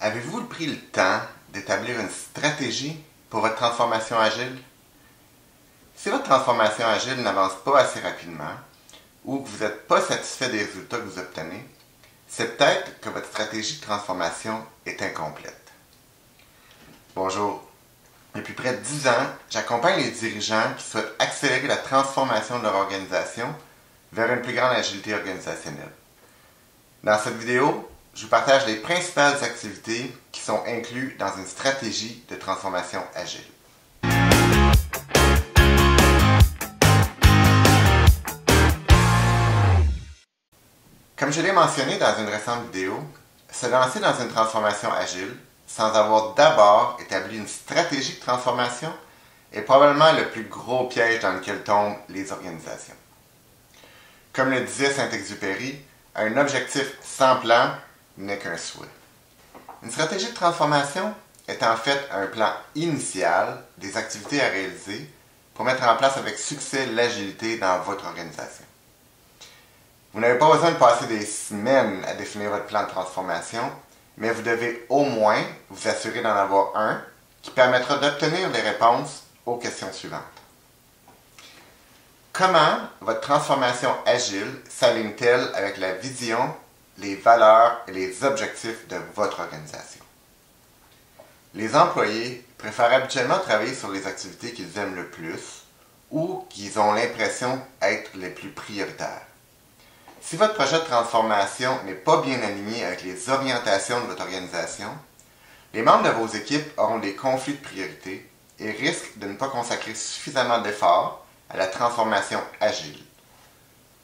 Avez-vous pris le temps d'établir une stratégie pour votre transformation agile? Si votre transformation agile n'avance pas assez rapidement ou que vous n'êtes pas satisfait des résultats que vous obtenez, c'est peut-être que votre stratégie de transformation est incomplète. Bonjour. Depuis près de 10 ans, j'accompagne les dirigeants qui souhaitent accélérer la transformation de leur organisation vers une plus grande agilité organisationnelle. Dans cette vidéo, je vous partage les principales activités qui sont incluses dans une stratégie de transformation agile. Comme je l'ai mentionné dans une récente vidéo, se lancer dans une transformation agile sans avoir d'abord établi une stratégie de transformation est probablement le plus gros piège dans lequel tombent les organisations. Comme le disait Saint-Exupéry, un objectif sans plan n'est qu'un souhait. Une stratégie de transformation est en fait un plan initial des activités à réaliser pour mettre en place avec succès l'agilité dans votre organisation. Vous n'avez pas besoin de passer des semaines à définir votre plan de transformation, mais vous devez au moins vous assurer d'en avoir un qui permettra d'obtenir les réponses aux questions suivantes. Comment votre transformation agile s'aligne-t-elle avec la vision, les valeurs et les objectifs de votre organisation? Les employés préfèrent habituellement travailler sur les activités qu'ils aiment le plus ou qu'ils ont l'impression être les plus prioritaires. Si votre projet de transformation n'est pas bien aligné avec les orientations de votre organisation, les membres de vos équipes auront des conflits de priorité et risquent de ne pas consacrer suffisamment d'efforts à la transformation agile.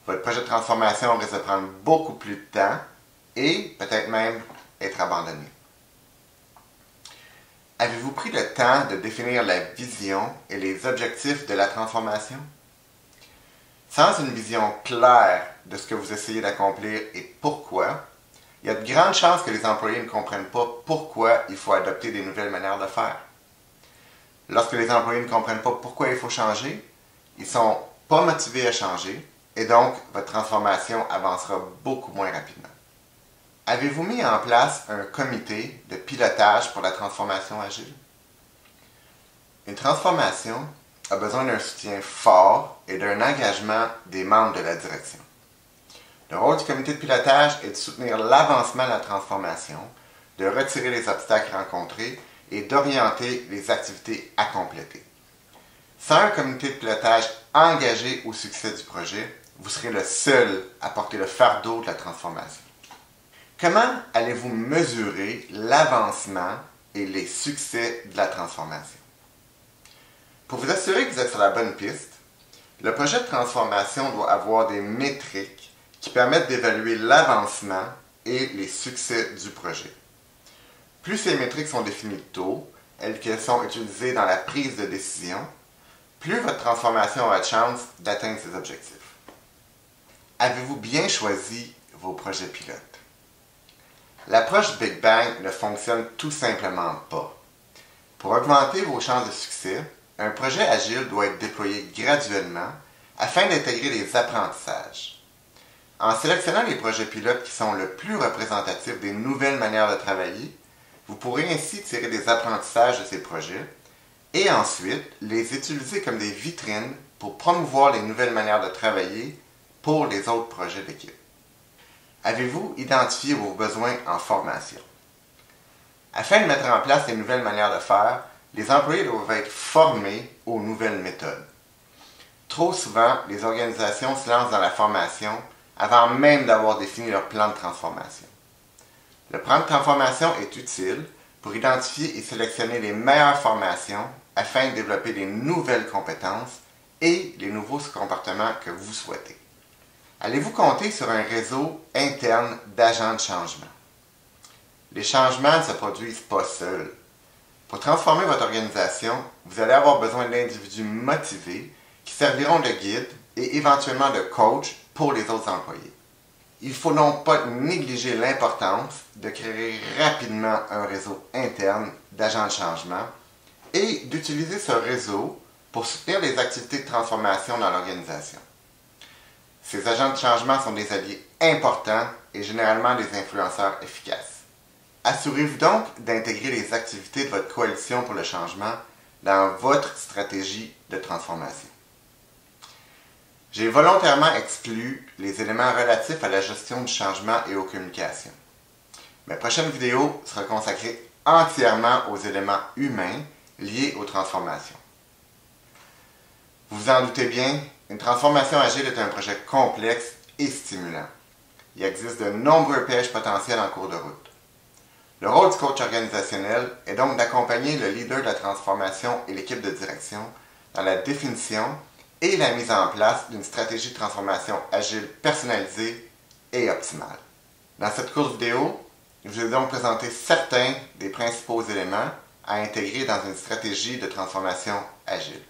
Votre projet de transformation risque de prendre beaucoup plus de temps et peut-être même être abandonné. Avez-vous pris le temps de définir la vision et les objectifs de la transformation? Sans une vision claire de ce que vous essayez d'accomplir et pourquoi, il y a de grandes chances que les employés ne comprennent pas pourquoi il faut adopter des nouvelles manières de faire. Lorsque les employés ne comprennent pas pourquoi il faut changer, ils ne sont pas motivés à changer et donc votre transformation avancera beaucoup moins rapidement. Avez-vous mis en place un comité de pilotage pour la transformation agile? Une transformation a besoin d'un soutien fort et d'un engagement des membres de la direction. Le rôle du comité de pilotage est de soutenir l'avancement de la transformation, de retirer les obstacles rencontrés et d'orienter les activités à compléter. Sans un comité de pilotage engagé au succès du projet, vous serez le seul à porter le fardeau de la transformation. Comment allez-vous mesurer l'avancement et les succès de la transformation? Pour vous assurer que vous êtes sur la bonne piste, le projet de transformation doit avoir des métriques qui permettent d'évaluer l'avancement et les succès du projet. Plus ces métriques sont définies tôt et qu'elles sont utilisées dans la prise de décision, plus votre transformation aura de chance d'atteindre ses objectifs. Avez-vous bien choisi vos projets pilotes? L'approche Big Bang ne fonctionne tout simplement pas. Pour augmenter vos chances de succès, un projet agile doit être déployé graduellement afin d'intégrer les apprentissages. En sélectionnant les projets pilotes qui sont le plus représentatifs des nouvelles manières de travailler, vous pourrez ainsi tirer des apprentissages de ces projets et ensuite les utiliser comme des vitrines pour promouvoir les nouvelles manières de travailler pour les autres projets d'équipe. Avez-vous identifié vos besoins en formation? Afin de mettre en place les nouvelles manières de faire, les employés doivent être formés aux nouvelles méthodes. Trop souvent, les organisations se lancent dans la formation avant même d'avoir défini leur plan de transformation. Le plan de transformation est utile pour identifier et sélectionner les meilleures formations afin de développer les nouvelles compétences et les nouveaux comportements que vous souhaitez. Allez-vous compter sur un réseau interne d'agents de changement? Les changements ne se produisent pas seuls. Pour transformer votre organisation, vous allez avoir besoin d'individus motivés qui serviront de guide et éventuellement de coach pour les autres employés. Il ne faut donc pas négliger l'importance de créer rapidement un réseau interne d'agents de changement et d'utiliser ce réseau pour soutenir les activités de transformation dans l'organisation. Ces agents de changement sont des alliés importants et généralement des influenceurs efficaces. Assurez-vous donc d'intégrer les activités de votre coalition pour le changement dans votre stratégie de transformation. J'ai volontairement exclu les éléments relatifs à la gestion du changement et aux communications. Ma prochaine vidéo sera consacrée entièrement aux éléments humains liés aux transformations. Vous vous en doutez bien, une transformation agile est un projet complexe et stimulant. Il existe de nombreux pièges potentiels en cours de route. Le rôle du coach organisationnel est donc d'accompagner le leader de la transformation et l'équipe de direction dans la définition et la mise en place d'une stratégie de transformation agile personnalisée et optimale. Dans cette courte vidéo, je vous ai donc présenté certains des principaux éléments à intégrer dans une stratégie de transformation agile.